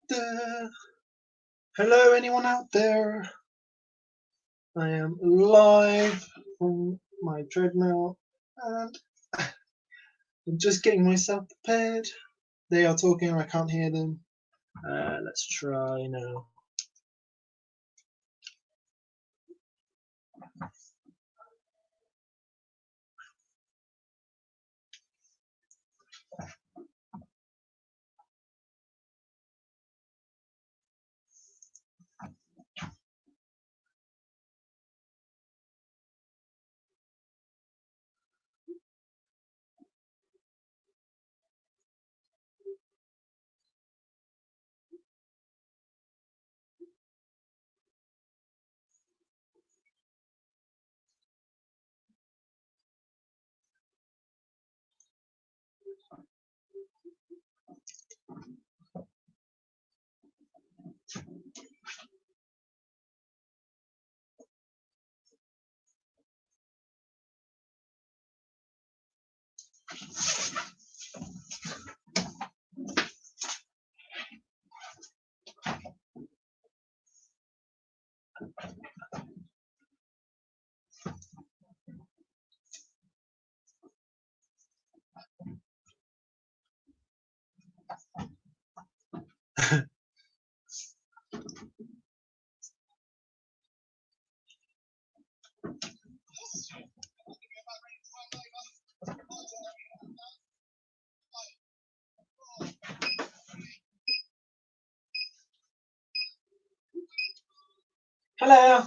Da. Hello, anyone out there? I am live from my treadmill and I'm just getting myself prepared. They are talking, I can't hear them. Let's try now. Hello.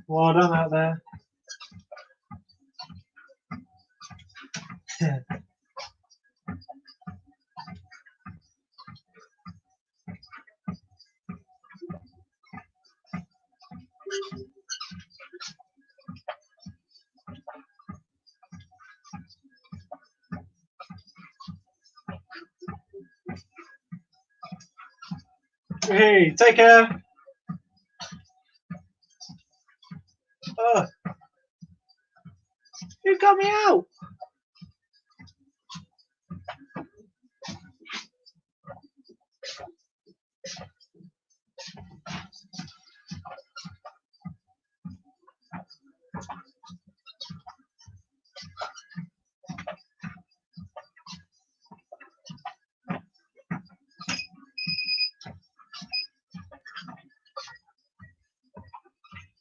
Well done out there. Hey, take care. Oh, you got me out.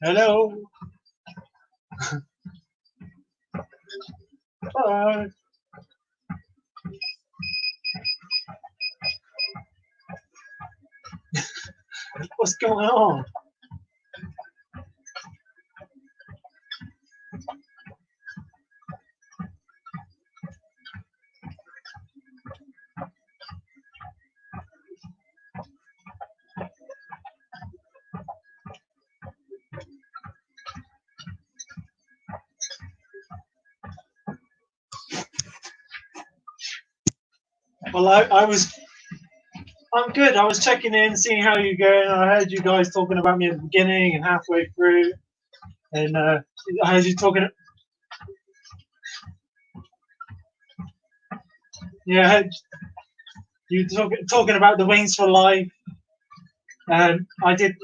Hello. Bye. What's going on? Well, I'm good. I was checking in, seeing how you're going. I heard you guys talking about me at the beginning and halfway through, and I heard you talking. Yeah, I heard you talking about the Wings for Life. I did.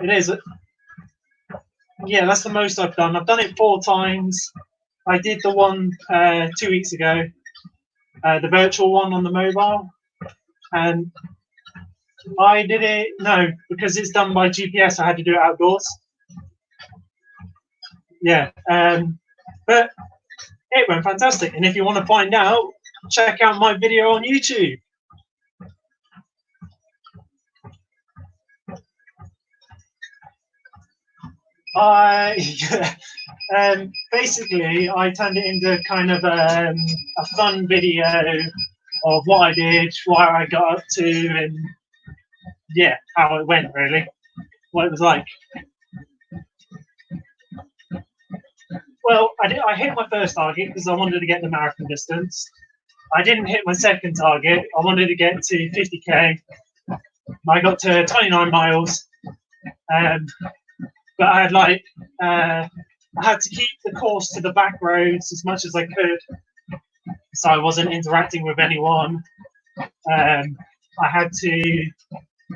It is. Yeah, that's the most I've done. I've done it 4 times. I did the one 2 weeks ago, the virtual one on the mobile, and I did it. No, because it's done by GPS. I had to do it outdoors. Yeah, but it went fantastic. And if you want to find out, check out my video on YouTube. Basically, I turned it into kind of a fun video of what I did, what I got up to, and yeah, how it went really, what it was like. Well, I hit my first target because I wanted to get the marathon distance. I didn't hit my second target. I wanted to get to 50k. I got to 29 miles, but I had I had to keep the course to the back roads as much as I could, so I wasn't interacting with anyone. I had to.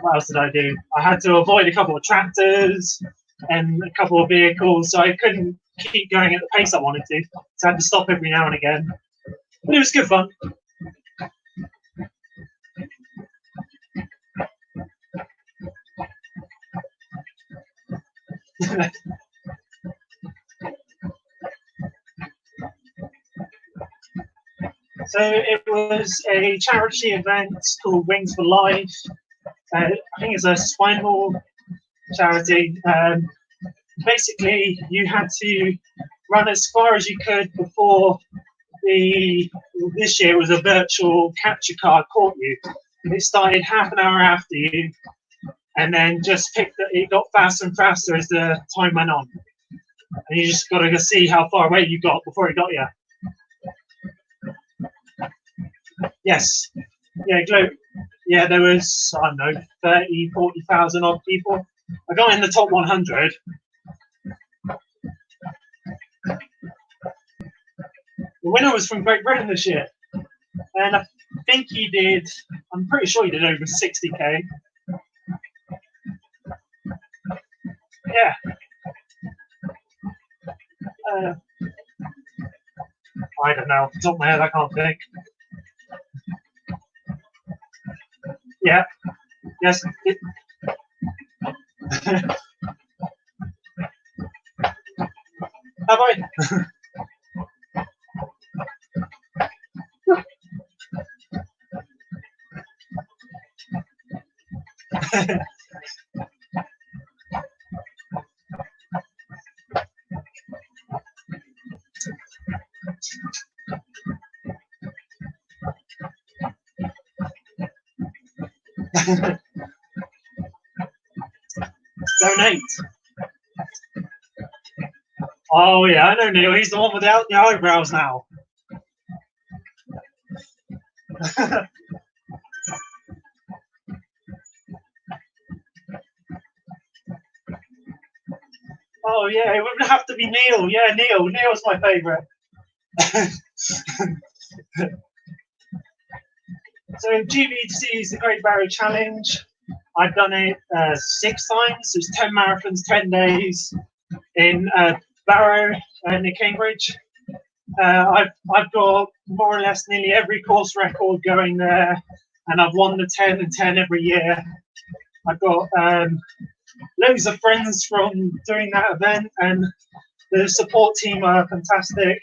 What else did I do? I had to avoid a couple of tractors and a couple of vehicles, so I couldn't keep going at the pace I wanted to. So I had to stop every now and again. But it was good fun. So it was a charity event called Wings for Life. I think it's a spinal charity. Basically, you had to run as far as you could before this year was a virtual capture card caught you. And it started half an hour after you, and then it got faster and faster as the time went on. And you just got to see how far away you got before it got you. Yes. Yeah, yeah, there was, I don't know, 30, 40,000 odd people. I got in the top 100. The winner was from Great Britain this year. And I think I'm pretty sure he did over 60k. Yeah. I don't know, off the top of my head, I can't think. Yeah. Yes. Have I? Donate. Oh yeah, I know Neil. He's the one without the eyebrows now. Oh yeah, it would have to be Neil. Yeah, Neil. Neil's my favourite. So GBC is the Great Barrier Challenge. I've done it 6 times. It's 10 marathons, 10 days in Barrow near Cambridge. I've got more or less nearly every course record going there, and I've won the 10 and 10 every year. I've got loads of friends from doing that event, and the support team are fantastic.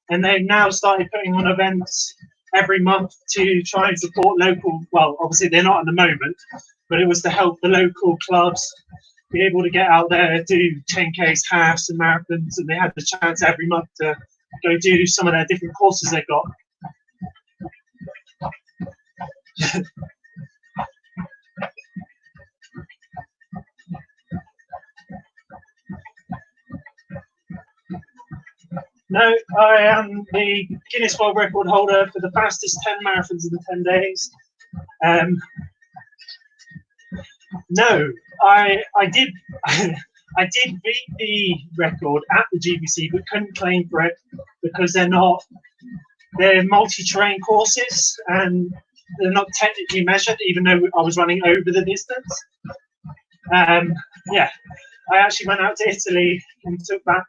And they've now started putting on events every month to try and support local. Well, obviously they're not at the moment, but it was to help the local clubs be able to get out there, do 10Ks, halves, and marathons, and they had the chance every month to go do some of their different courses they've got. No, I am the Guinness World Record holder for the fastest 10 marathons in 10 days. No, I did I did beat the record at the GBC, but couldn't claim for it because they're multi-terrain courses and they're not technically measured, even though I was running over the distance. Yeah, I actually went out to Italy and took part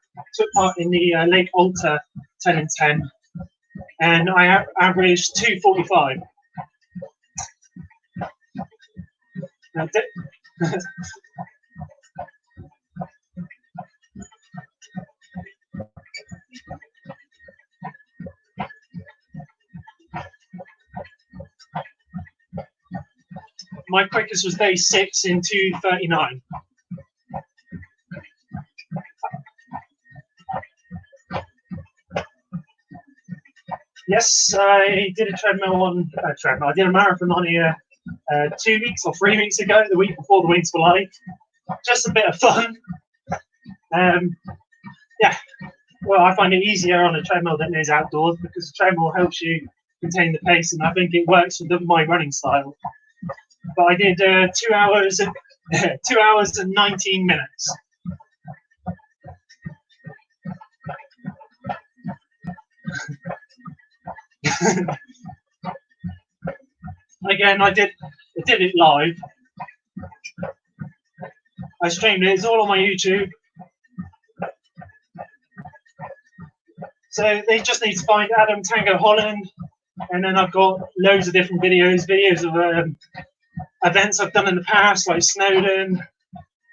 in the Lake Alta 10 and 10, and I averaged 2:45. My quickest was day 6 in 2:39. Yes, I did a treadmill. I did a marathon on here 2 weeks or 3 weeks ago, the week before the Wings for Life. Just a bit of fun. Yeah, well, I find it easier on a treadmill than it is outdoors because the treadmill helps you contain the pace, and I think it works with my running style. But I did 2 hours, 2 hours and 19 minutes. Again, I did it live. I streamed it. It's all on my YouTube. So they just need to find Adam Tango Holland, and then I've got loads of different videos of events I've done in the past, like Snowdon,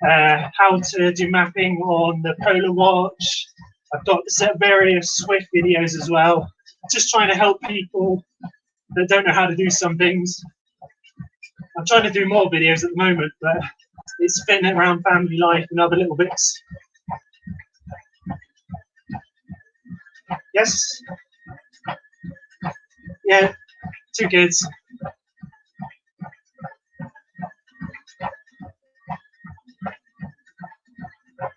how to do mapping on the Polar Watch. I've got various Swift videos as well, just trying to help people that don't know how to do some things. I'm trying to do more videos at the moment, but it's spinning around family life and other little bits. Yes? Yeah, 2 kids.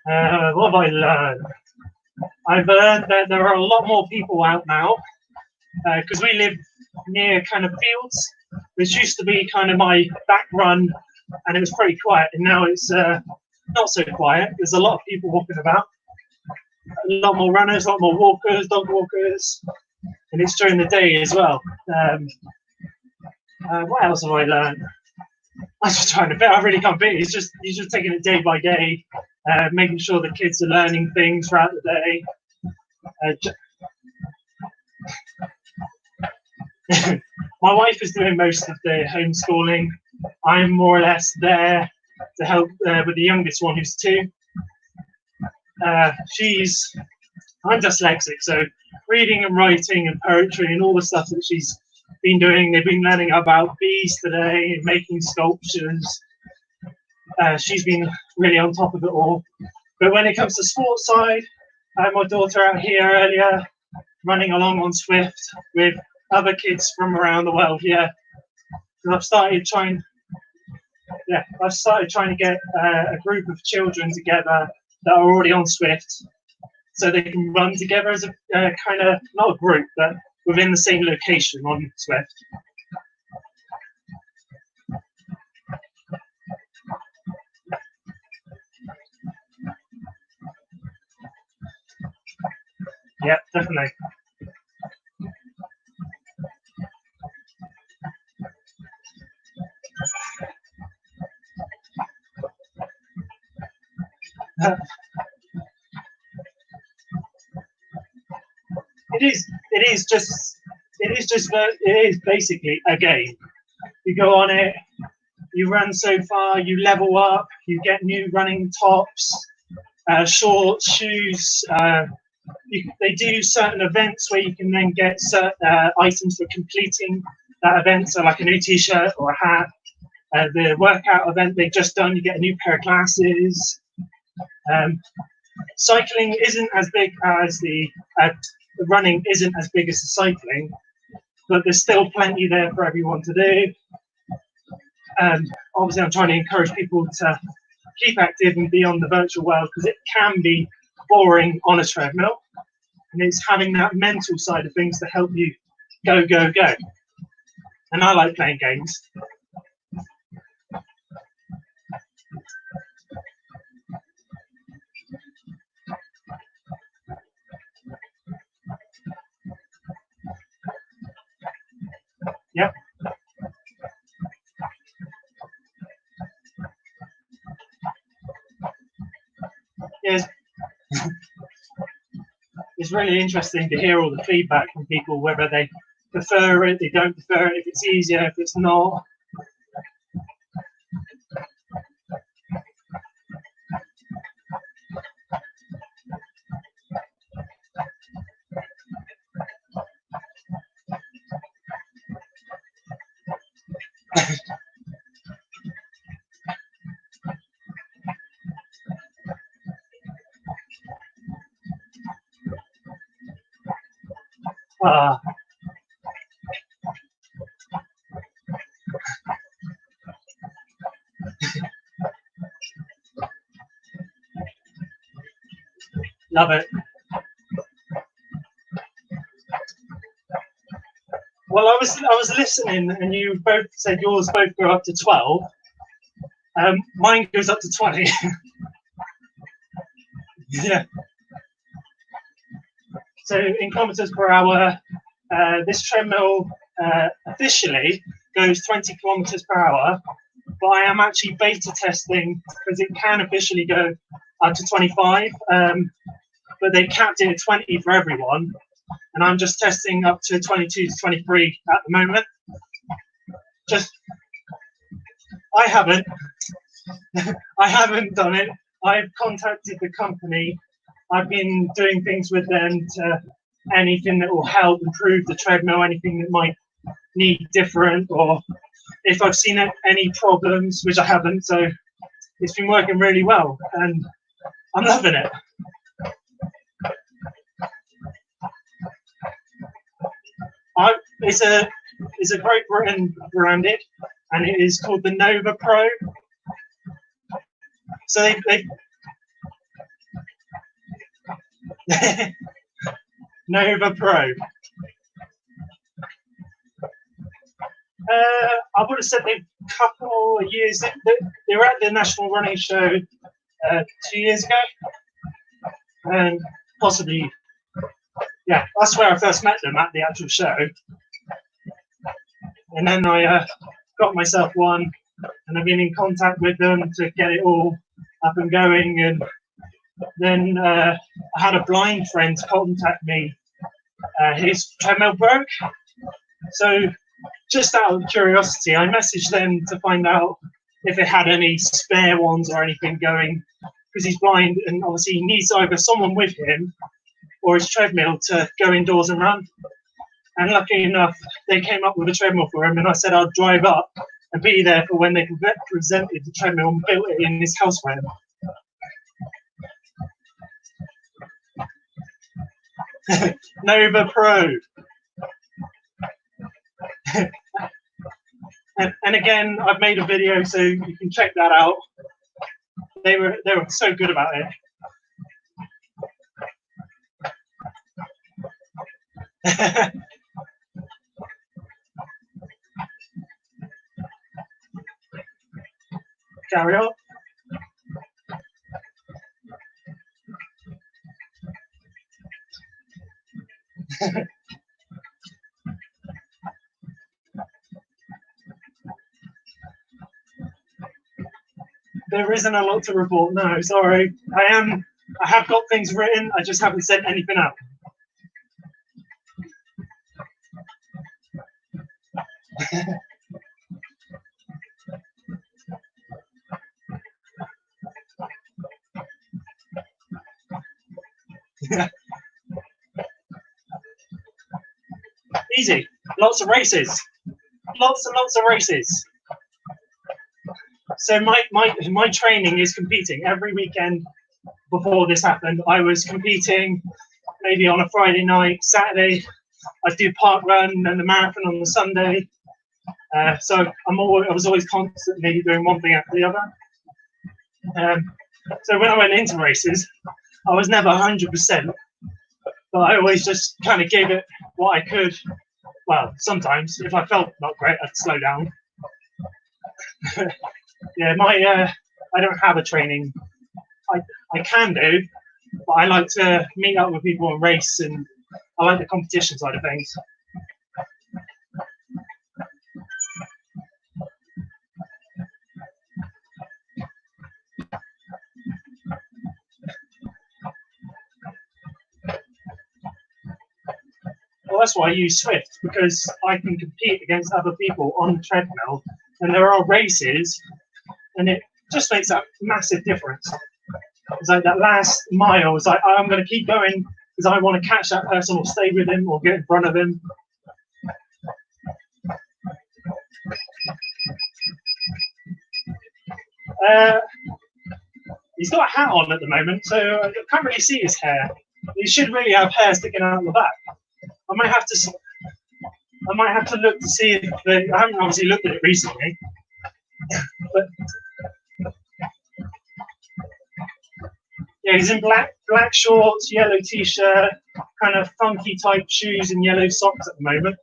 What have I learned? I've learned that there are a lot more people out now because we live near kind of fields, which used to be kind of my back run, and it was pretty quiet, and now it's not so quiet. There's a lot of people walking about, a lot more runners, a lot more walkers, dog walkers, and it's during the day as well. What else have I learned? I'm just trying to bet. I really can't beat it. You're just taking it day by day, making sure the kids are learning things throughout the day. My wife is doing most of the homeschooling. I'm more or less there to help with the youngest one, who's 2. I'm dyslexic, so reading and writing and poetry and all the stuff that she's been doing. They've been learning about bees today, making sculptures. She's been really on top of it all. But when it comes to sports side, I had my daughter out here earlier, running along on Swift with other kids from around the world here. And I've started trying to get a group of children together that are already on Swift, so they can run together as a kind of, not a group, but within the same location on Swift. Yeah, definitely. It is basically a game. You go on it, you run so far, you level up, you get new running tops, shorts, shoes. They do certain events where you can then get certain items for completing that event, so like a new t-shirt or a hat. The workout event they've just done, you get a new pair of glasses. Cycling isn't as big as the running isn't as big as the cycling, but there's still plenty there for everyone to do. Obviously, I'm trying to encourage people to keep active and be on the virtual world, because it can be boring on a treadmill, and it's having that mental side of things to help you go, go, go. And I like playing games. Yep. Yes. It's really interesting to hear all the feedback from people, whether they prefer it, they don't prefer it, if it's easier, if it's not. Love it. Well, I was listening, and you both said yours both go up to 12. Mine goes up to 20. Yeah. So in kilometers per hour, this treadmill officially goes 20 kilometers per hour, but I am actually beta testing because it can officially go up to 25, but they capped it at 20 for everyone, and I'm just testing up to 22 to 23 at the moment. I haven't done it. I've contacted the company. I've been doing things with them to anything that will help improve the treadmill, anything that might need different, or if I've seen any problems, which I haven't. So it's been working really well, and I'm loving it. It's a Great Britain branded, and it is called the Nova Pro. So they Nova Pro. I would have said a couple of years. They were at the National Running Show 2 years ago, and possibly, yeah, that's where I first met them, at the actual show. And then I got myself one, and I've been in contact with them to get it all up and going. And then I had a blind friend contact me. His treadmill broke, so just out of curiosity, I messaged them to find out if they had any spare ones or anything going, because he's blind and obviously he needs either someone with him or his treadmill to go indoors and run. And lucky enough, they came up with a treadmill for him, and I said I'd drive up and be there for when they presented the treadmill and built it in his house for him. Nova Pro. And again, I've made a video, so you can check that out. They were so good about it. Carry on. There isn't a lot to report. No, sorry. I have got things written. I just haven't sent anything out. Easy. Lots of races. Lots and lots of races. So my training is competing every weekend. Before this happened, I was competing maybe on a Friday night, Saturday. I do park run and the marathon on the Sunday. So I was always constantly doing one thing after the other. So when I went into races, I was never 100%, but I always just kind of gave it what I could. Well, sometimes if I felt not great, I'd slow down. Yeah, I don't have a training. I can do, but I like to meet up with people and race, and I like the competition side of things. Well, that's why I use Swift, because I can compete against other people on the treadmill, and there are races, and it just makes that massive difference. It's like that last mile, it's like, I'm going to keep going because I want to catch that person or stay with him or get in front of him. He's got a hat on at the moment, so I can't really see his hair. He should really have hair sticking out the back. I might have to look to see if I haven't obviously looked at it recently, but yeah, he's in black shorts, yellow t-shirt, kind of funky type shoes, and yellow socks at the moment.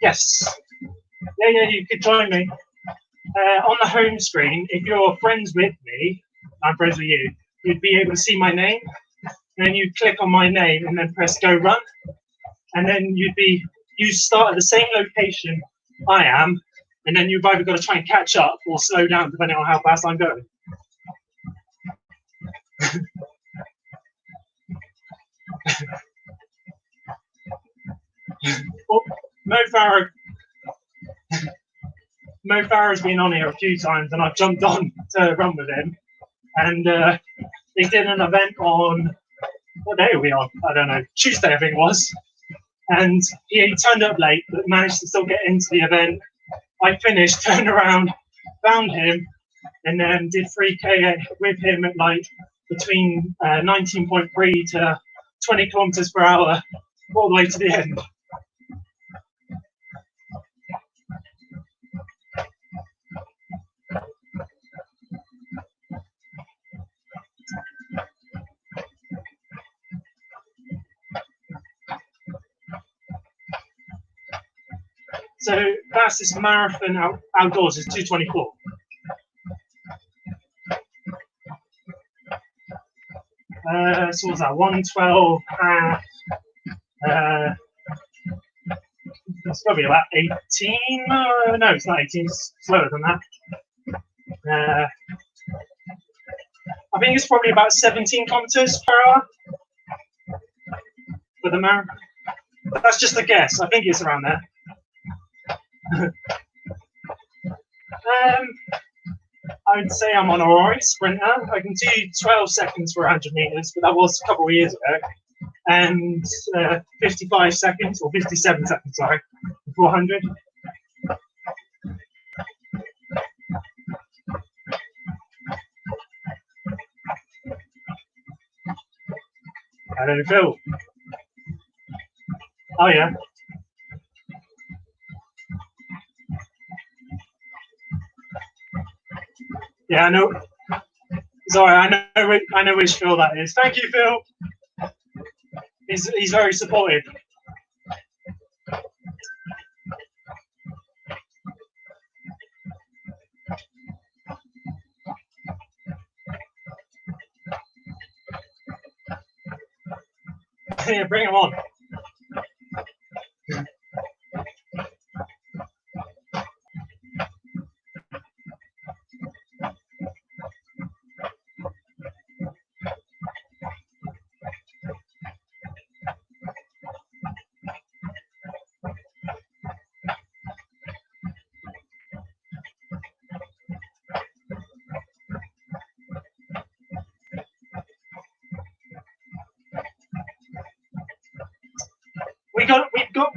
Yes. Yeah, you could join me. On the home screen, if you're friends with me, I'm friends with you, you'd be able to see my name. And then you click on my name and then press go run. And then you start at the same location I am, and then you've either got to try and catch up or slow down depending on how fast I'm going. Well, Mo Farah's been on here a few times, and I've jumped on to run with him. And they did an event on, what day are we on? I don't know, Tuesday I think it was. And he turned up late, but managed to still get into the event. I finished, turned around, found him, and then did 3K with him at like between 19.3 to 20 kilometers per hour all the way to the end. So fastest marathon outdoors is 2:24. So what's that? 1:12 half. It's probably about 18. No, it's not 18. It's slower than that. I think it's probably about 17 kilometers per hour for the marathon. But that's just a guess. I think it's around there. I would say I'm on an alright sprinter. I can do 12 seconds for 100 meters, but that was a couple of years ago. And 55 seconds, or 57 seconds, sorry, for 400. I don't feel. Oh yeah. Yeah, I know. Sorry, I know which Phil that is. Thank you, Phil. He's very supportive. Yeah, bring him on.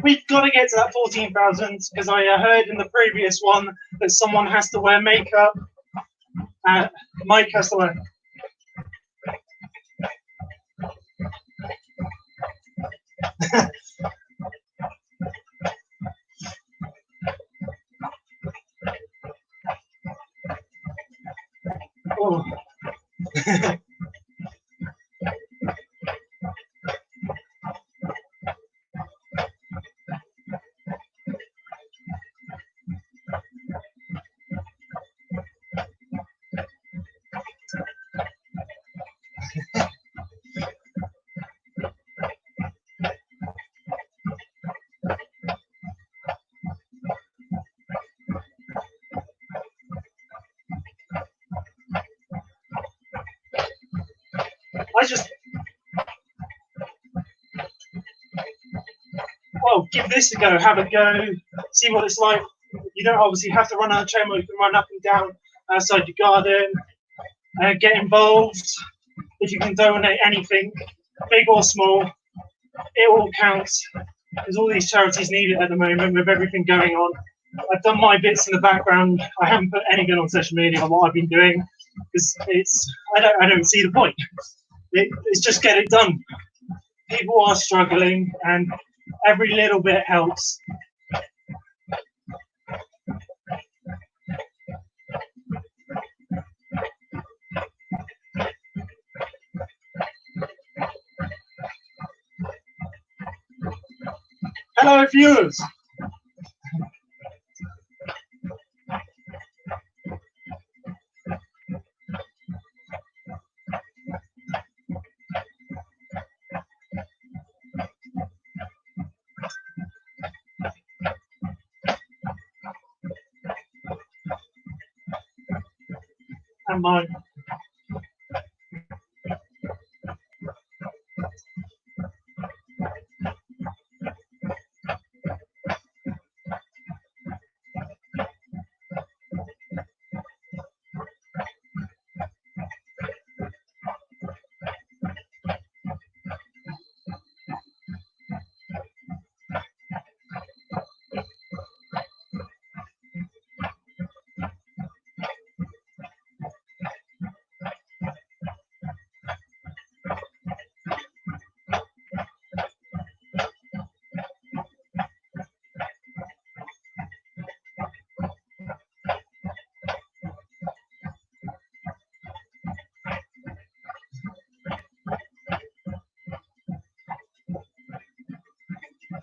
We've got to get to that 14,000 because I heard in the previous one that someone has to wear makeup. Mike has to wear. Oh. Well, give this a go, have a go, see what it's like. You don't obviously have to run on a treadmill, you can run up and down outside your garden, get involved. If you can donate anything, big or small, it all counts, because all these charities need it at the moment with everything going on. I've done my bits in the background. I haven't put anything on social media on what I've been doing, because I don't see the point. It's just get it done. People are struggling, and every little bit helps. Hello, viewers. and mine.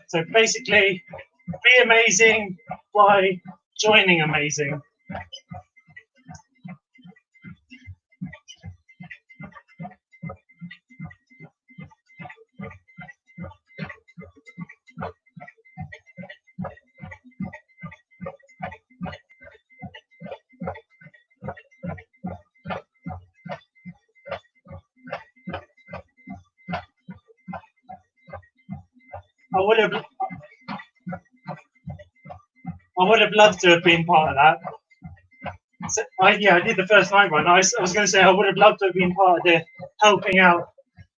So basically, be amazing by joining amazing. I would have loved to have been part of that. So I did the first night run. I was going to say I would have loved to have been part of the helping out,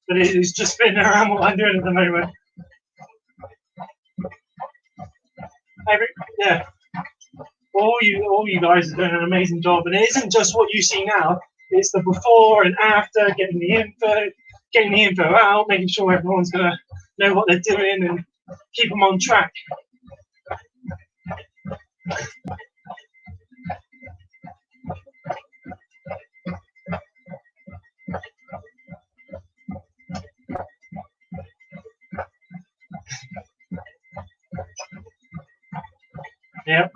but it's just spinning around what I'm doing at the moment. All you guys are doing an amazing job, and it isn't just what you see now. It's the before and after, getting the info out, making sure everyone's going to know what they're doing and keep them on track. Yep.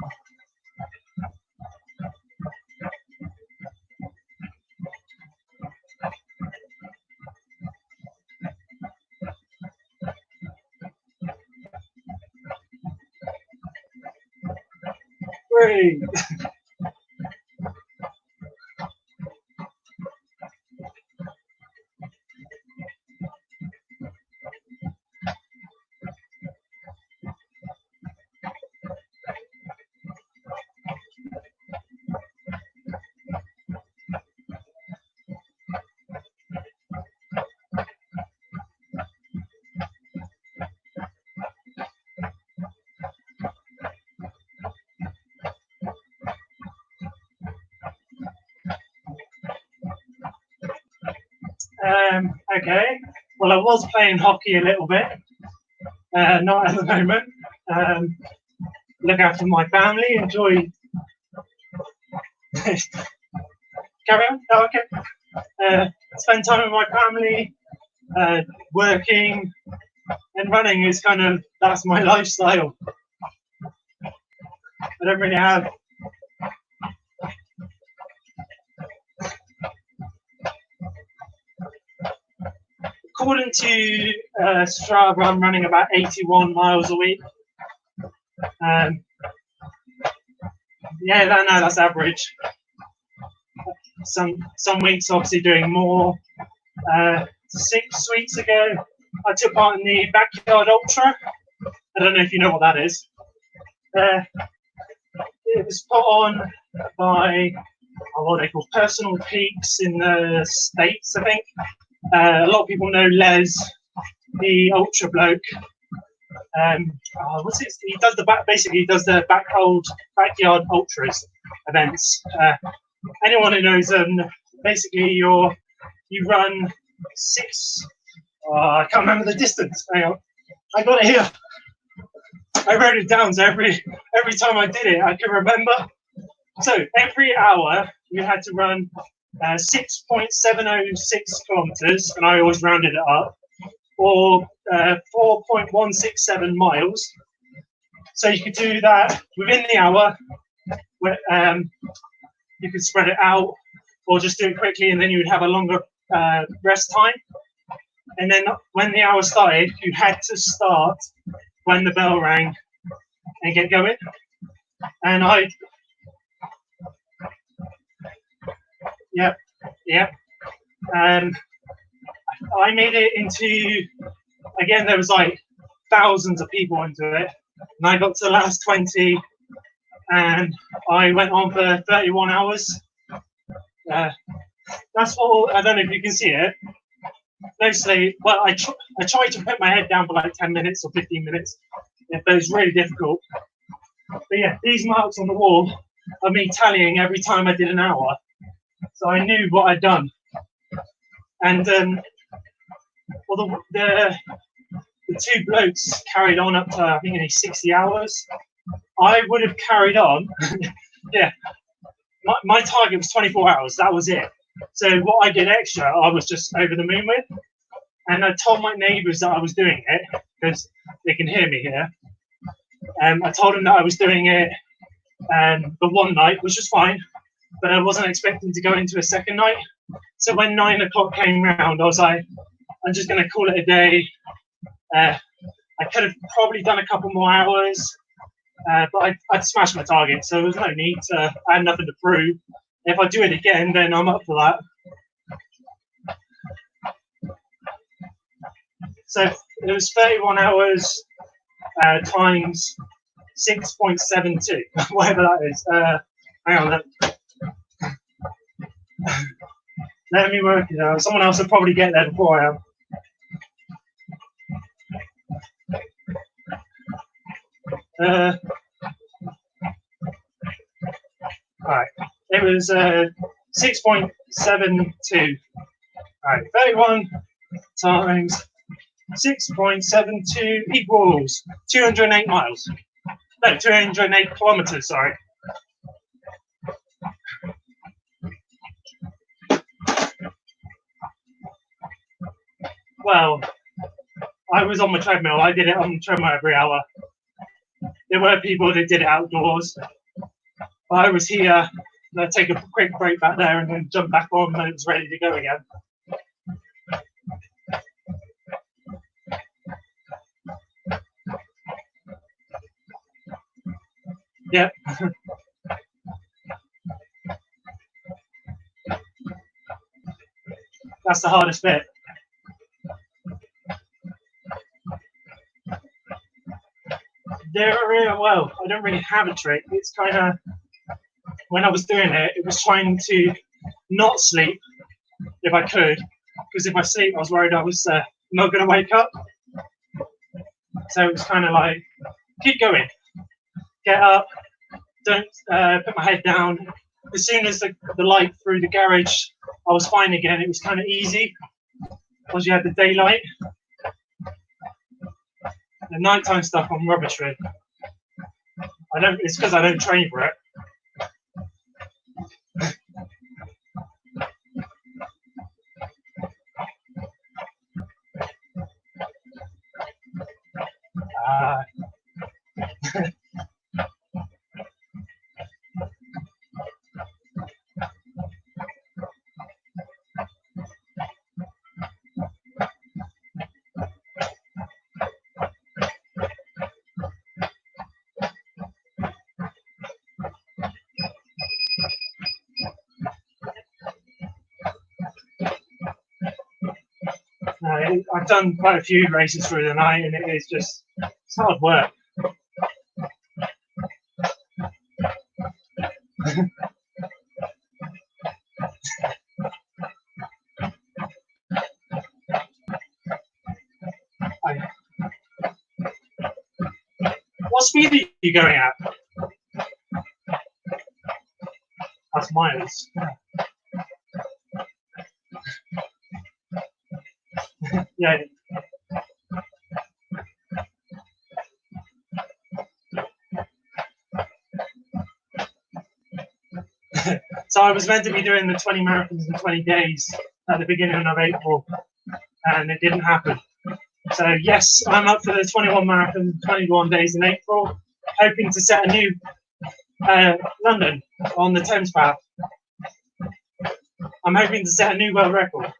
Great. Okay. Well, I was playing hockey a little bit. Not at the moment. Look after my family. Enjoy. Carry on. Oh, okay. Spend time with my family. Working and running is that's my lifestyle. I don't really have. According to Strava, I'm running about 81 miles a week. That's average. Some weeks obviously doing more. 6 weeks ago, I took part in the Backyard Ultra. I don't know if you know what that is. It was put on by what they call Personal Peaks in the States, I think. A lot of people know Les, the ultra bloke. What's it? He does the backyard ultras events. Anyone who knows them, basically you run 6. I can't remember the distance. Hang on, I got it here. I wrote it down, so every time I did it, I can remember. So every hour you had to run 6.706 kilometers, and I always rounded it up, or 4.167 miles. So you could do that within the hour. You could spread it out, or just do it quickly, and then you would have a longer rest time. And then when the hour started, you had to start when the bell rang and get going. And Yep, yep. I made it into, again, there was like thousands of people into it, and I got to the last 20, and I went on for 31 hours. That's all. I don't know if you can see it. Mostly, well, I tried to put my head down for like 10 minutes or 15 minutes, but it's really difficult. But yeah, these marks on the wall are me tallying every time I did an hour, so I knew what I'd done. And well, the two blokes carried on up to, I think, 60 hours. I would have carried on. Yeah, my target was 24 hours. That was it. So what I did extra, I was just over the moon with. And I told my neighbours that I was doing it, because they can hear me here. I told them that I was doing it the one night, which was fine, but I wasn't expecting to go into a second night. So when 9 o'clock came round, I was like, I'm just going to call it a day. I could have probably done a couple more hours, but I'd smashed my target, so there was no need to. I had nothing to prove. If I do it again, then I'm up for that. So it was 31 hours times 6.72, whatever that is. Hang on, let me work it out. Someone else will probably get there before I am. Alright, it was 6.72. Alright, 31 times 6.72 equals 208 miles. No, 208 kilometers, sorry. Well, I was on my treadmill. I did it on the treadmill every hour. There were people that did it outdoors. I was here. I'd take a quick break back there and then jump back on when it was ready to go again. Yep. That's the hardest bit. Well, I don't really have a trick. It's kind of, when I was doing it, it was trying to not sleep if I could, because if I sleep, I was worried I was not going to wake up. So it was kind of like, keep going, get up, don't put my head down. As soon as the light through the garage, I was fine again. It was kind of easy because you had the daylight. The nighttime stuff I'm rubbish with. It's because I don't train for it. I've done quite a few races through the night, and it's hard work. What speed are you going at? That's miles. Yeah. So I was meant to be doing the 20 marathons in 20 days at the beginning of April, and it didn't happen. So yes, I'm up for the 21 marathon, 21 days in April, hoping to set a new London on the Thames path. I'm hoping to set a new world record.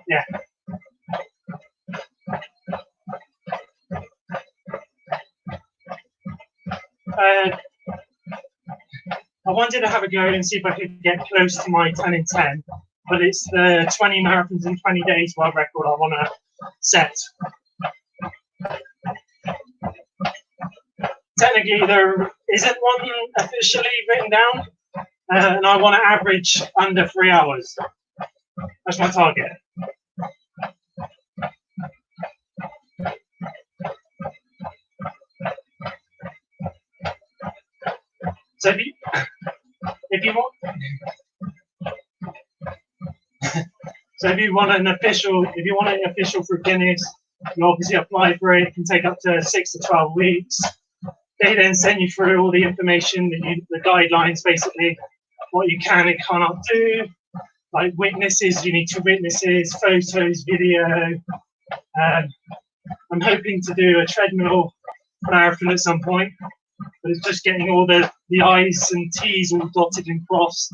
Yeah. I wanted to have a go and see if I could get close to my 10 in 10, but it's the 20 marathons in 20 days world record I want to set. Technically, there isn't one officially written down, and I want to average under 3 hours. That's my target. So if you want, so if you want an official for Guinness, you obviously apply for it. It can take up to 6 to 12 weeks. They then send you through all the information, the guidelines, basically, what you can and cannot do. Like witnesses, you need 2 witnesses, photos, video. I'm hoping to do a treadmill marathon at some point, but it's just getting all the I's and T's all dotted and crossed.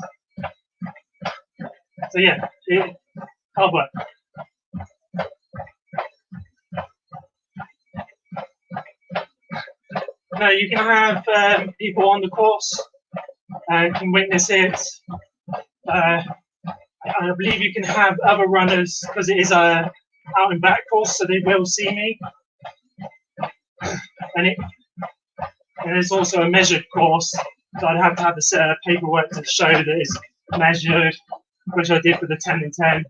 So yeah, hard work. No, you can have people on the course can witness it. I believe you can have other runners because it is a out and back course, so they will see me. And it's also a measured course, so I'd have to have the paperwork to show that it's measured, which I did for the 10 in 10.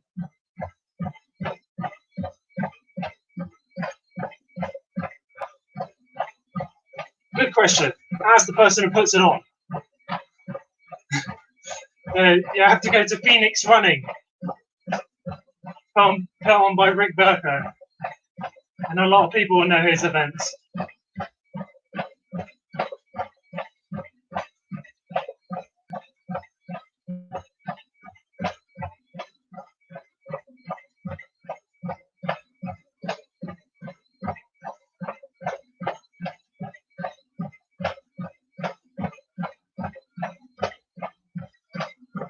Good question. Ask the person who puts it on. You have to go to Phoenix Running, put on by Rick Burko, and a lot of people will know his events.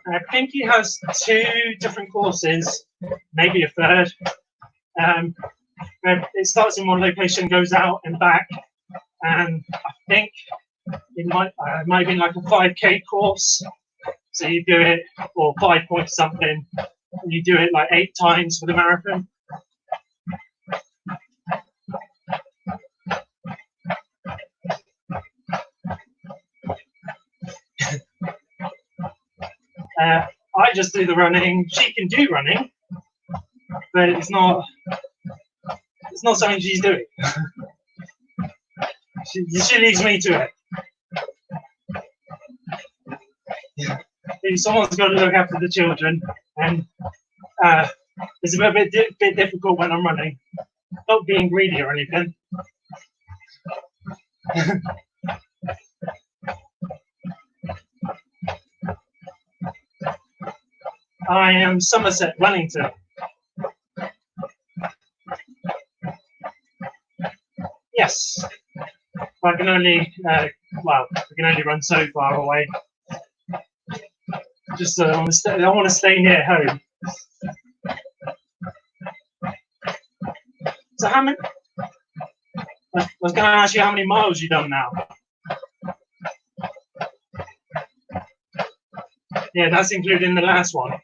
I think he has 2 different courses, maybe a third. It starts in one location, goes out and back, and I think it might be like a 5K course. So you do it, or 5 point something, and you do it like 8 times for the marathon. I just do the running. She can do running, but it's not something she's doing. She leaves me to it. Someone's got to look after the children, and it's a bit difficult when I'm running. Not being greedy or anything. I am Somerset, Wellington. Yes. I can only, I can only run so far away. Just I want to stay near home. So how many? I was going to ask you how many miles you've done now. Yeah, that's including the last one.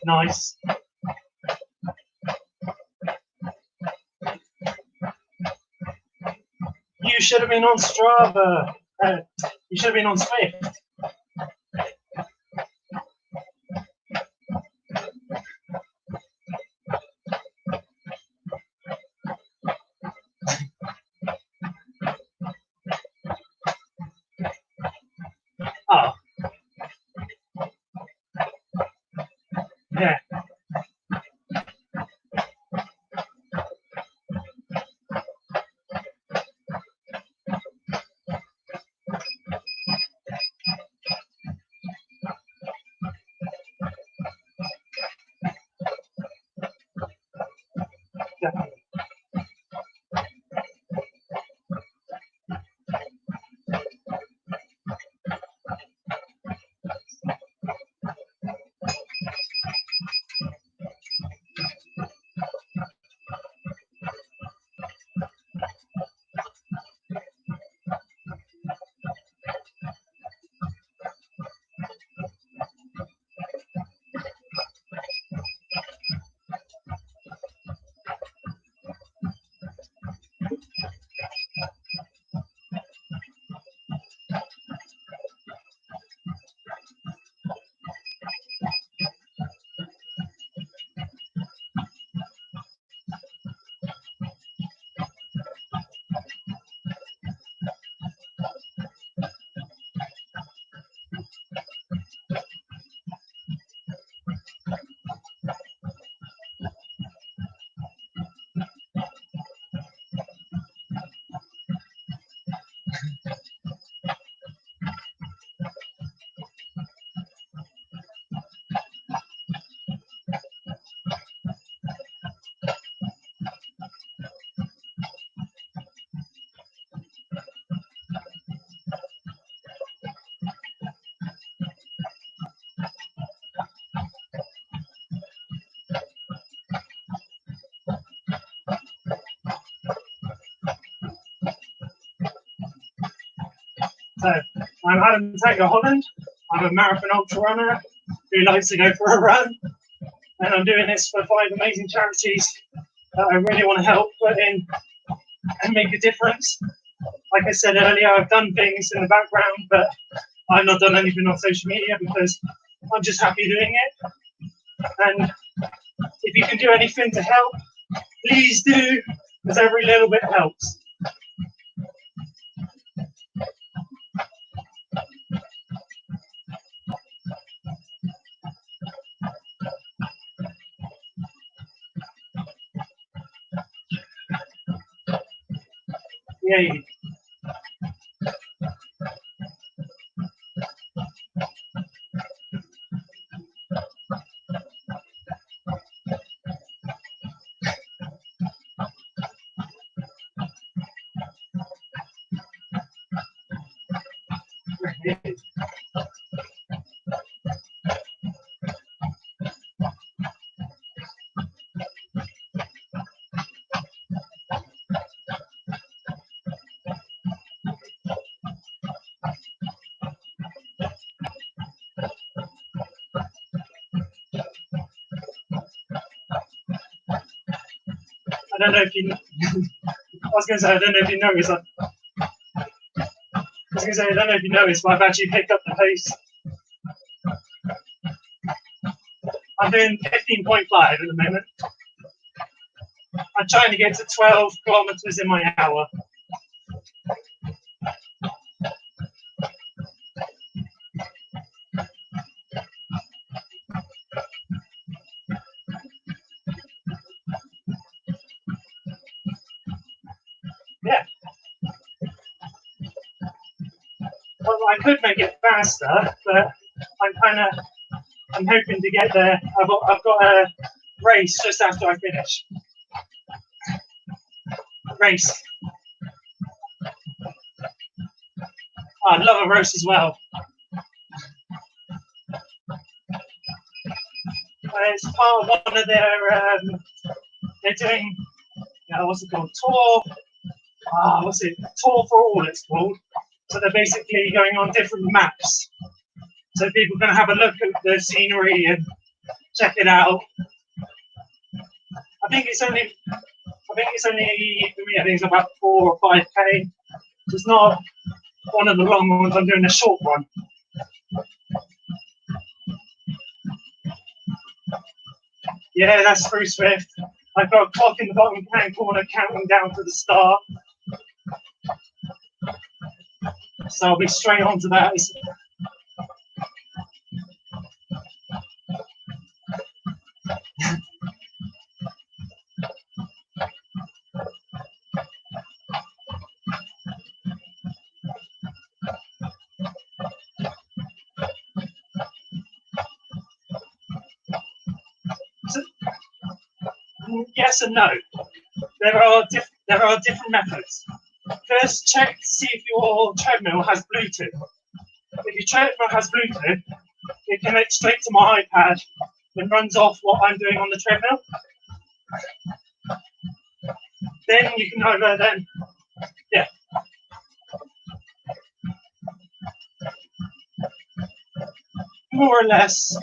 Nice. You should have been on Strava. You should have been on Swift. Oh. Yeah. I'm Adam Taylor Holland. I'm a marathon ultra runner who likes to go for a run, and I'm doing this for 5 amazing charities that I really want to help put in and make a difference. Like I said earlier, I've done things in the background, but I've not done anything on social media because I'm just happy doing it. And if you can do anything to help, please do, because every little bit helps. Yay. I don't know if you. I was going to say I don't know if you noticed. I don't know if you noticed, but I've actually picked up the pace. I'm doing 15.5 at the moment. I'm trying to get to 12 kilometers in my hour. Yeah. Well, I could make it faster, but I'm hoping to get there. I've got a race just after I finish. Race. Oh, I'd love a race as well. It's part of one of their, they're doing, what's it called? Tour for All it's called. So they're basically going on different maps. So people can have a look at the scenery and check it out. I think it's only about 4 or 5k. It's not one of the long ones. I'm doing a short one. Yeah, that's through Swift. I've got a clock in the bottom hand corner counting down to the start. So I'll be straight on to that. Yes and no. There are different methods. First, check to see if your treadmill has Bluetooth. If your treadmill has Bluetooth, it connects straight to my iPad and runs off what I'm doing on the treadmill. Then you can more or less,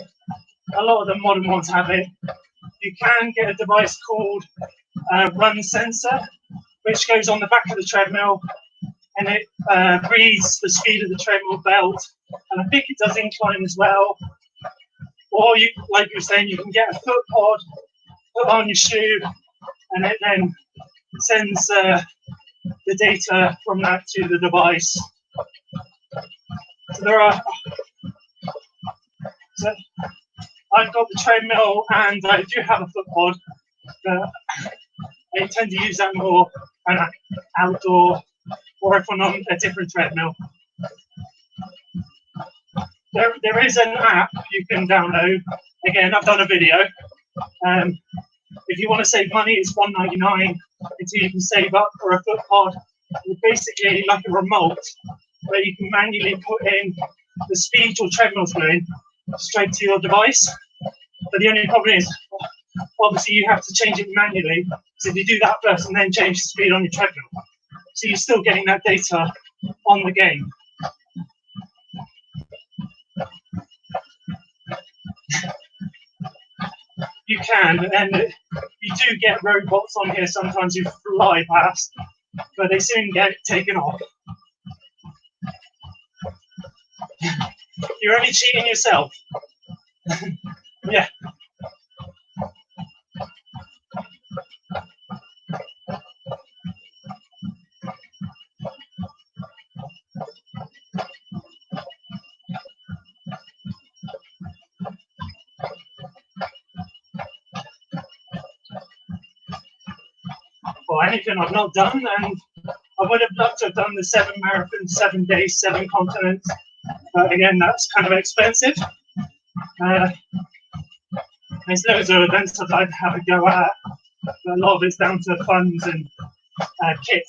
a lot of the modern ones have it. You can get a device called Run Sensor, which goes on the back of the treadmill, and it reads the speed of the treadmill belt, and I think it does incline as well. Or you, like you were saying, you can get a foot pod, put on your shoe, and it then sends the data from that to the device. So I've got the treadmill and I do have a foot pod, but I tend to use that more outdoor or if I'm on a different treadmill. There is an app you can download. Again, I've done a video. If you want to save money, it's $1.99 until you can save up for a foot pod. It's basically like a remote where you can manually put in the speed your treadmill's going straight to your device. But the only problem is, obviously, you have to change it manually. So if you do that first and then change the speed on your treadmill, so you're still getting that data on the game. You can, and you do get robots on here sometimes who fly past, but they soon get taken off. You're only cheating yourself. Yeah. Or anything I've not done, and I would have loved to have done the 7 marathons, 7 days, 7 continents, but again, that's kind of expensive. There's loads of events I'd like to have a go at, but a lot of it's down to funds and kit,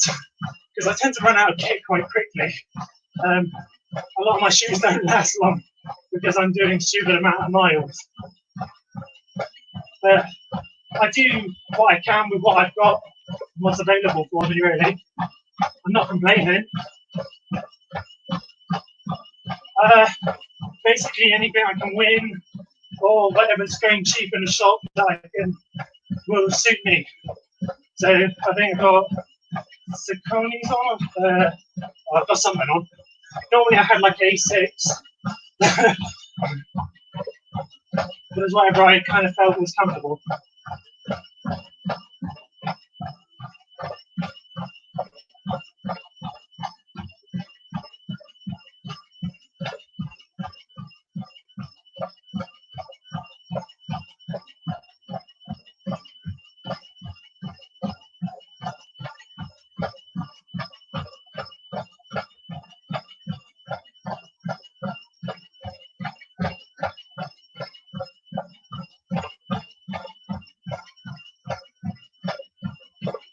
because I tend to run out of kit quite quickly. A lot of my shoes don't last long because I'm doing a stupid amount of miles. But I do what I can with what I've got, what's available for me, really. I'm not complaining. Basically, anything I can win, or whatever's going cheap in the shop that I can will suit me. So I think I've got Saucony's on. I've got something on. Normally I had like A6. But it was whatever I kind of felt was comfortable.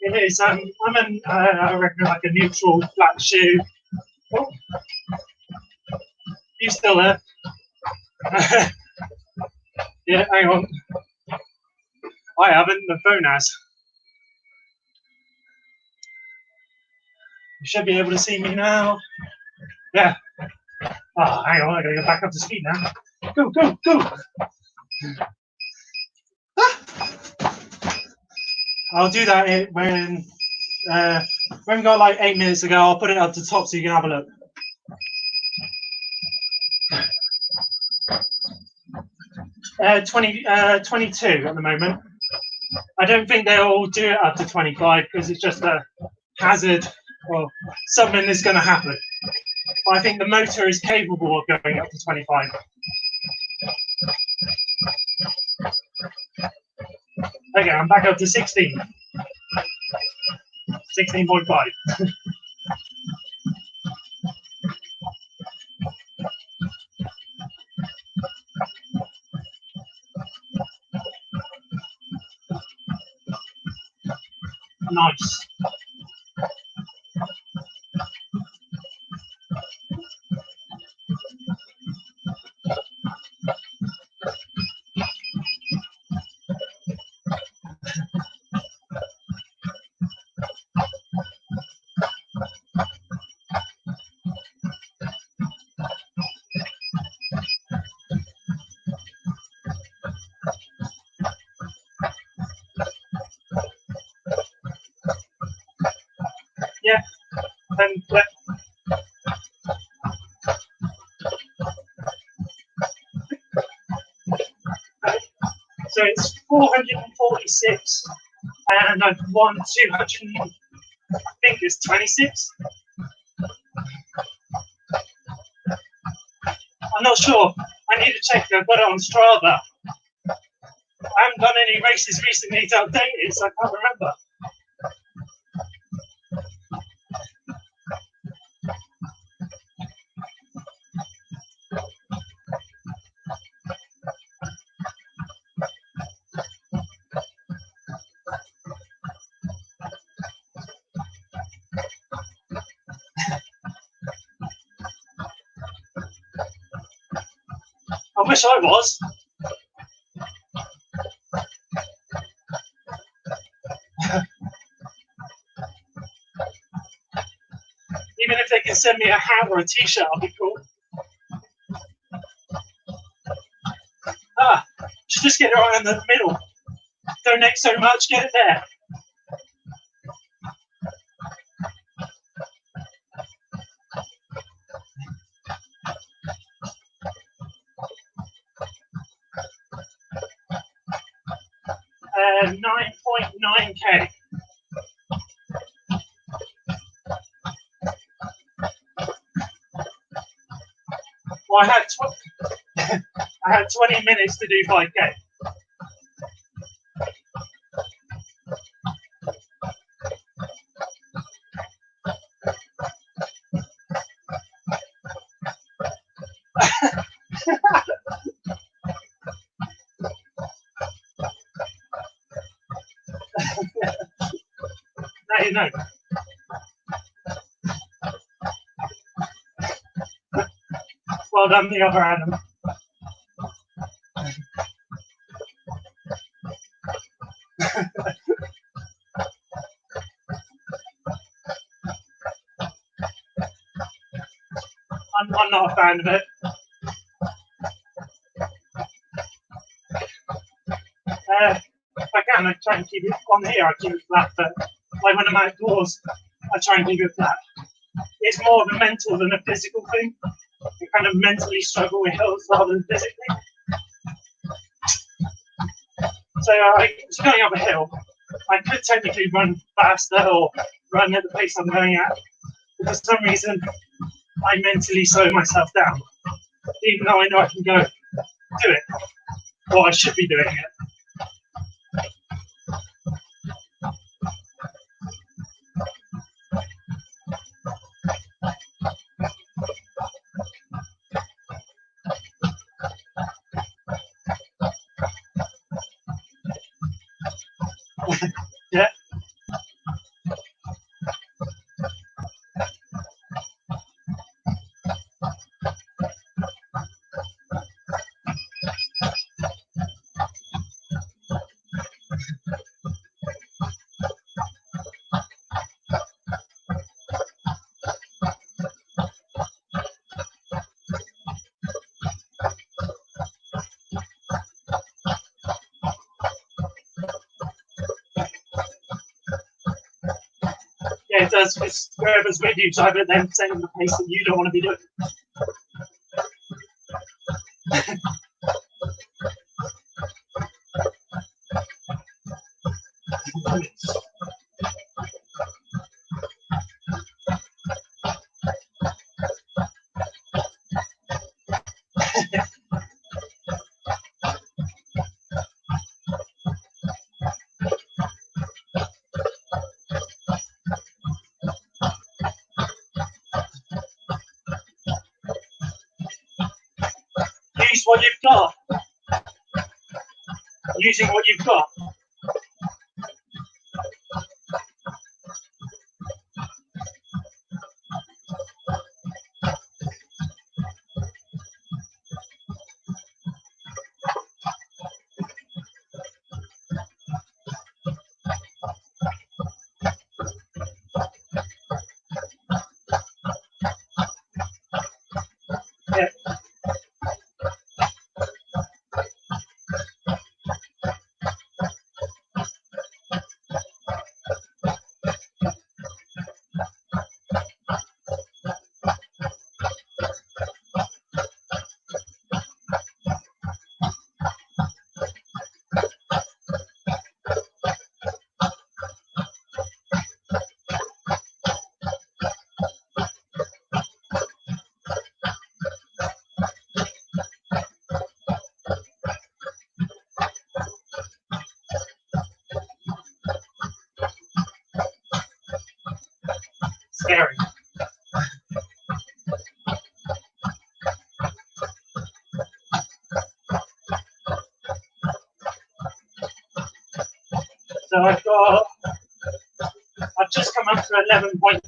It is. I'm I reckon like a neutral flat shoe. Oh, you still there? Yeah, hang on. I haven't. The phone has. You should be able to see me now. Yeah. Oh, hang on. I gotta go back up to speed now. Go, go, go. I'll do that when we got like 8 minutes ago. I'll put it up to the top so you can have a look. Uh, 22 at the moment. I don't think they'll do it up to 25 because it's just a hazard or something is going to happen. But I think the motor is capable of going up to 25. Okay, I'm back up to 16. 16.5. Nice. Yeah, and so it's 446, and I've won 200. I think it's 26. I'm not sure. I need to check. I've got it on Strava. I haven't done any races recently to update it, so I can't remember. I wish I was. Even if they can send me a hat or a t-shirt, I'll be cool. Ah, just get it right in the middle. Donate so much, get it there. Uh, 9.9k. Well, I had 20 minutes to do 5k. Now you know. Well done, the other Adam. I'm not a fan of it. If I can, I try and keep it on here. I keep it flat, but like when I'm outdoors, I try and keep it flat. It's more of a mental than a physical thing. You kind of mentally struggle with hills rather than physically. So going up a hill, I could technically run faster or run at the pace I'm going at, but for some reason, I mentally slow myself down, even though I know I can go do it, or I should be doing it. Yeah. Yeah, it does. It's wherever's with you, drive it then setting the pace that you don't want to be doing. Use what you've got. Using what you've got. Yeah. Scary. So I've just come up to 11.2.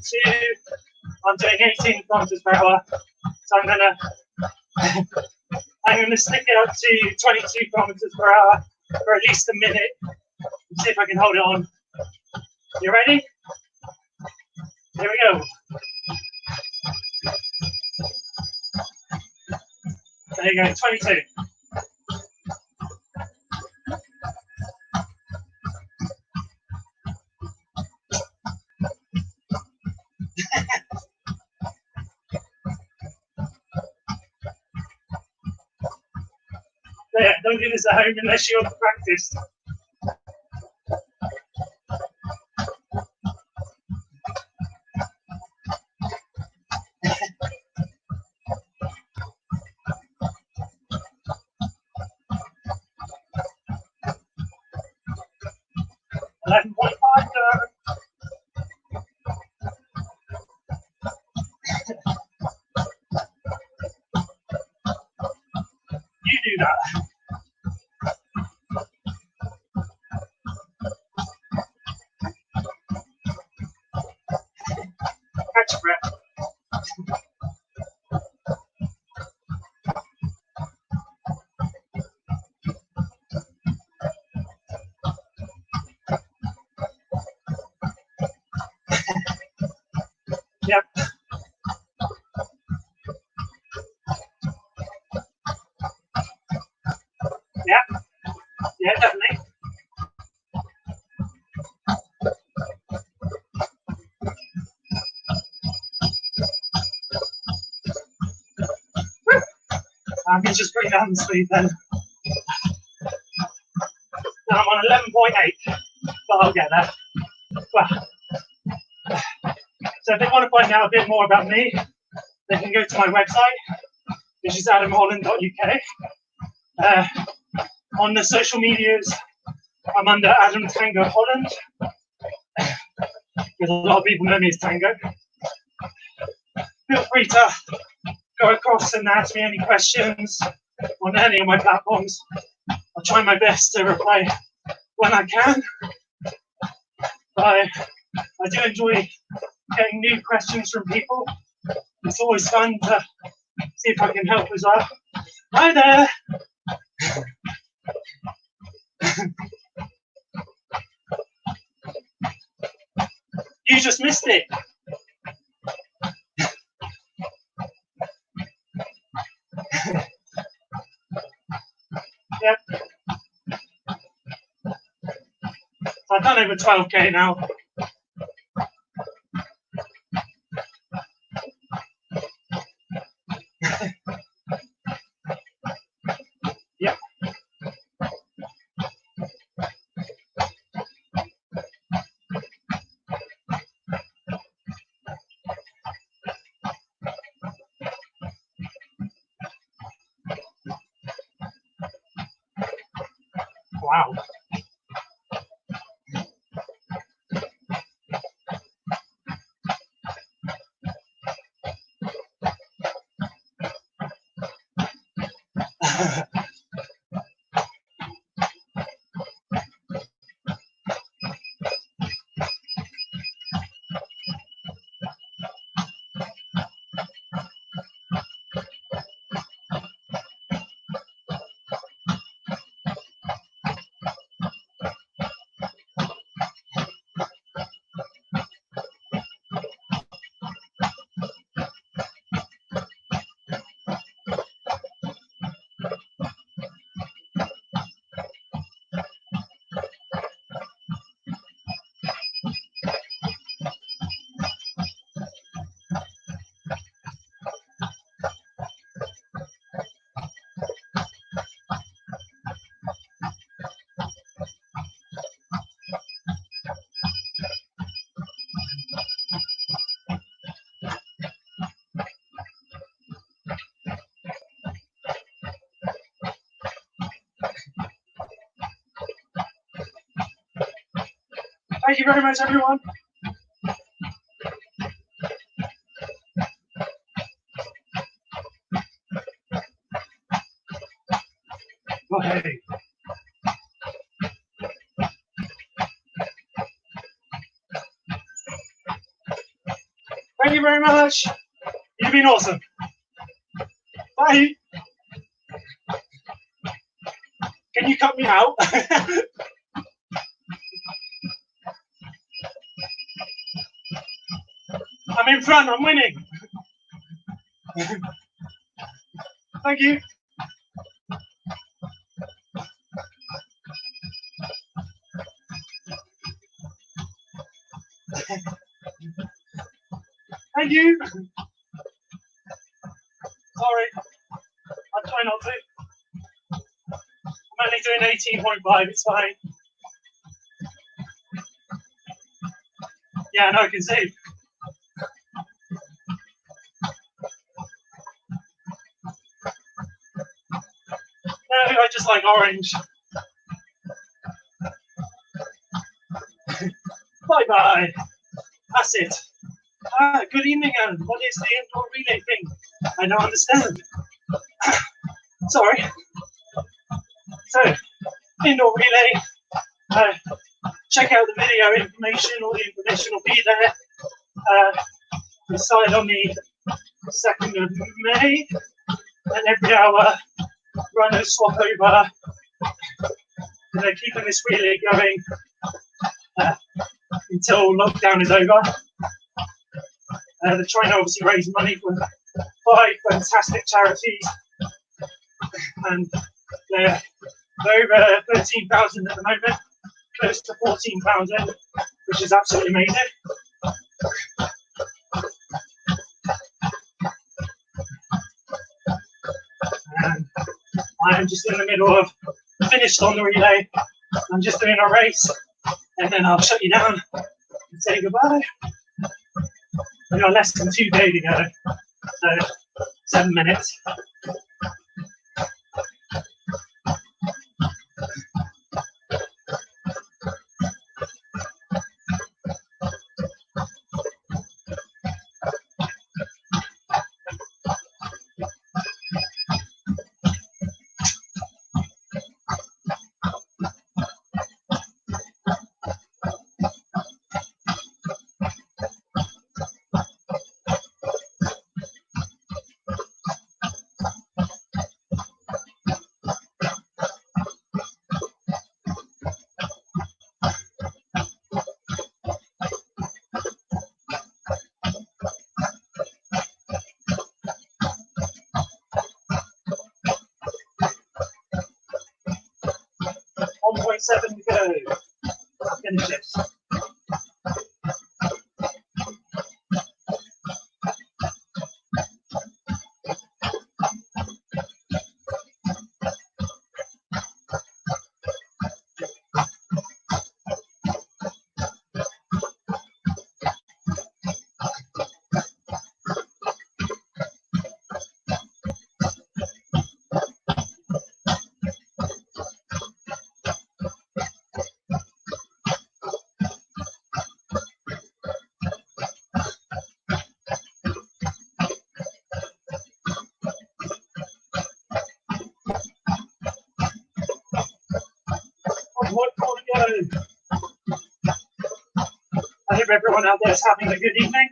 I'm doing 18 kilometers per hour. So I'm gonna stick it up to 22 kilometers per hour for at least a minute and see if I can hold it on. You ready? Here we go. There you go, 22. don't do this at home unless you're practiced. You do that. Catch your breath. Yep. Yep. Yeah, definitely. I can just bring down the speed then. Now I'm on 11.8, but I'll get there. Well, so if they want to find out a bit more about me, they can go to my website, which is adamholland.uk. On the social medias, I'm under Adam Tango Holland, because a lot of people know me as Tango. Feel free to go across and ask me any questions on any of my platforms. I'll try my best to reply when I can. I do enjoy getting new questions from people. It's always fun to see if I can help as well. Hi there! You just missed it. Yep. I've done over 12k now. Yep. Wow. Thank you very much, everyone. Oh, hey. Thank you very much. You've been awesome. Bye. Can you cut me out? I'm in front, I'm winning. Thank you. Thank you. Sorry, I'll try not to. doing 18.5, it's fine. Yeah, no, I can see. No, I just like orange. Bye-bye. That's it. Good evening, Alan. What is the indoor relay thing? I don't understand. Sorry. So, indoor relay. Check out the video information. All the information will be there. We started on the 2nd of May, and every hour runners swap over. And they're keeping this relay going until lockdown is over. They're trying to obviously raise money for 5 fantastic charities, and they're over 13,000 at the moment, close to 14,000, which is absolutely amazing. And I am just in the middle of finished on the relay. I'm just doing a race, and then I'll shut you down and say goodbye. We've got less than 2 days to go, so 7 minutes. Seven to go. I'll finish this. I hope everyone out there is having a good evening.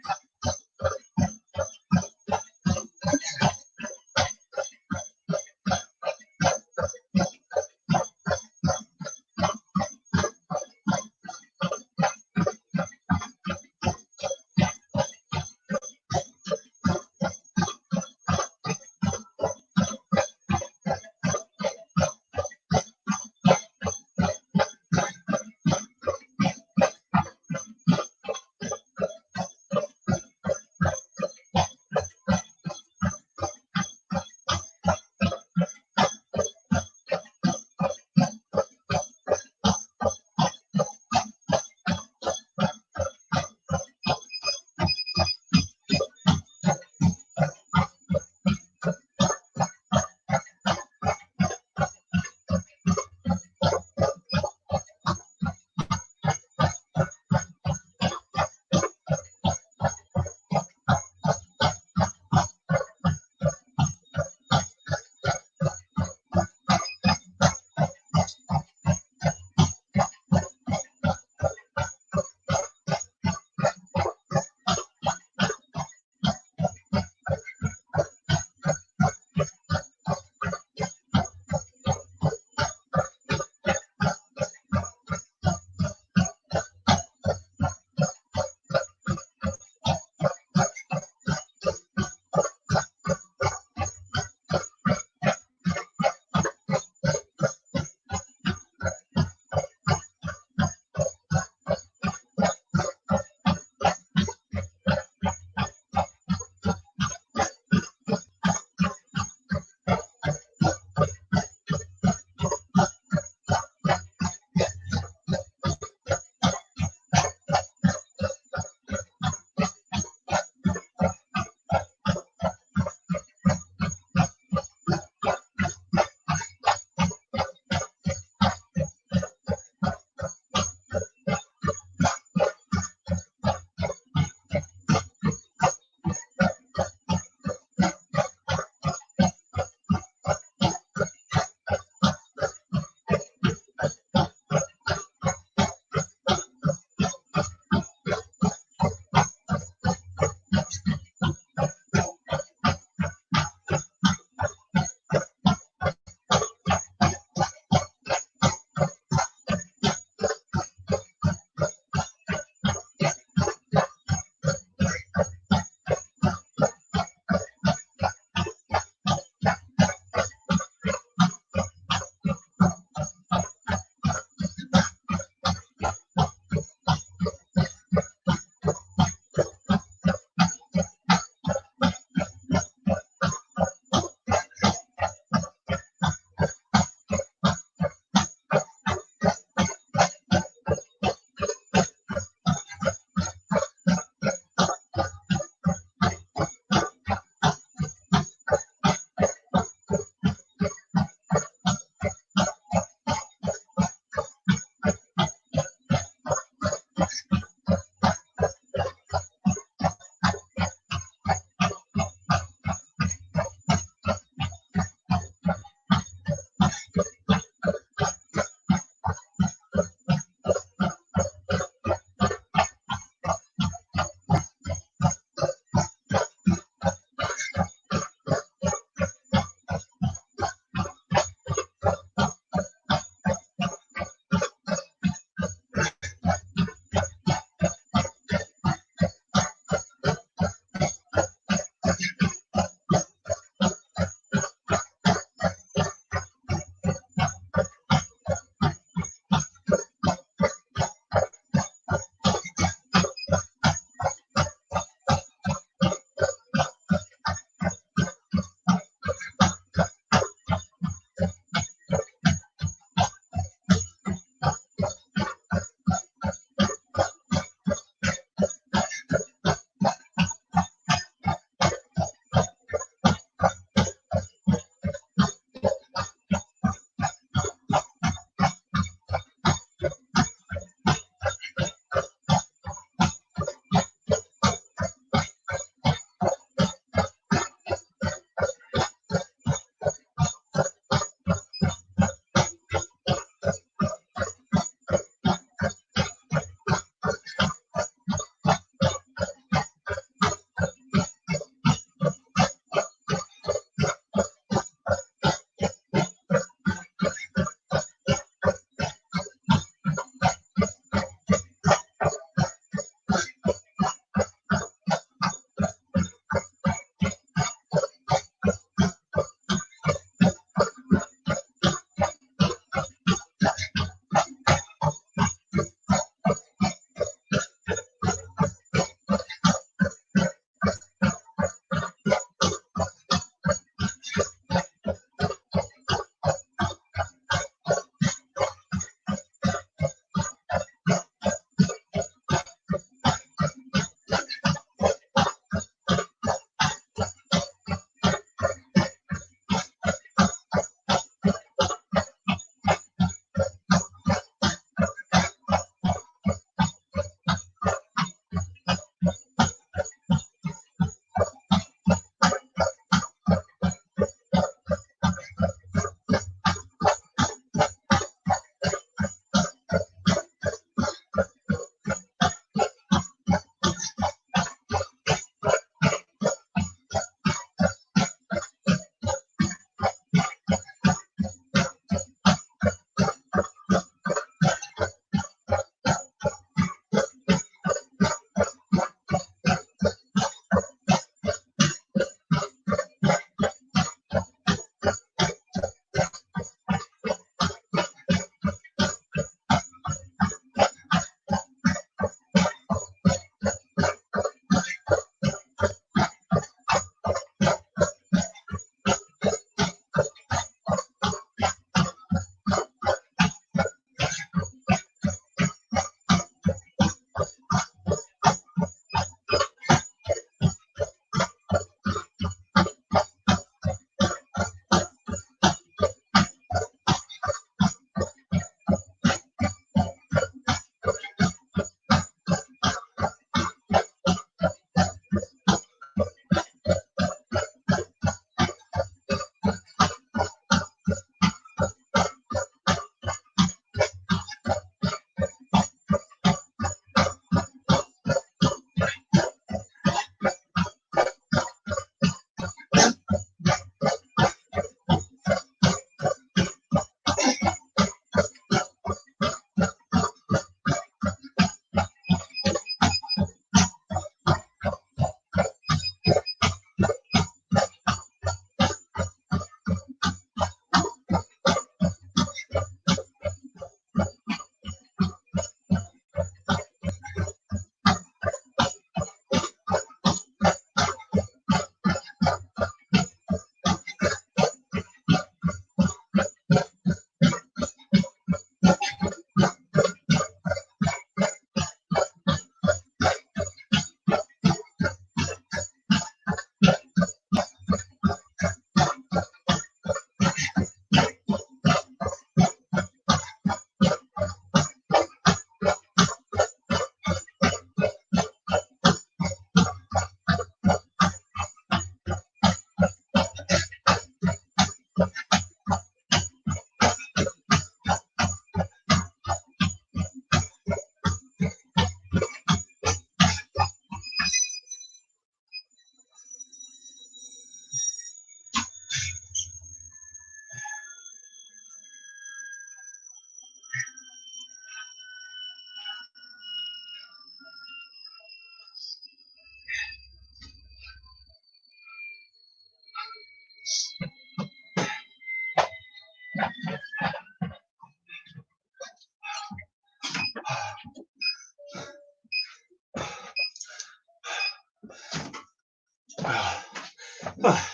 Oh,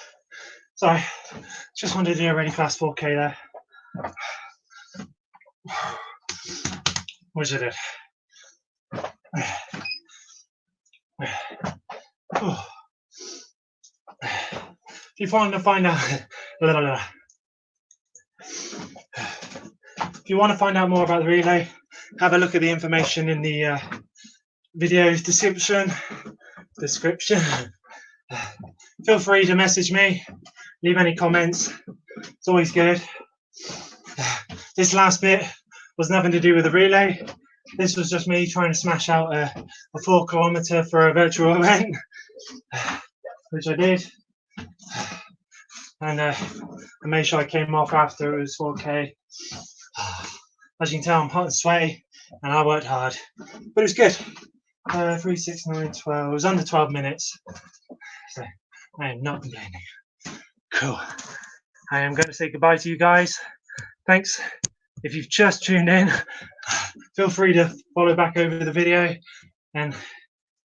sorry, just wanted to do a really fast 4K there, which I did. Oh. If you want to find out, if you want to find out more about the relay, have a look at the information in the video description. Feel free to message me, leave any comments. It's always good. This last bit was nothing to do with the relay. This was just me trying to smash out a 4 kilometer for a virtual event, which I did. And I made sure I came off after it was 4K. As you can tell, I'm hot and sweaty, and I worked hard, but it was good. 3, 6, 9, 12. It was under 12 minutes, so I am not complaining. Cool. I am going to say goodbye to you guys. Thanks. If you've just tuned in, feel free to follow back over the video and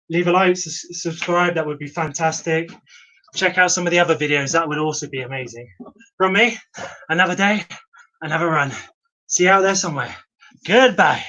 leave a like, subscribe. That would be fantastic. Check out some of the other videos. That would also be amazing. From me, another day, another run. See you out there somewhere. Goodbye.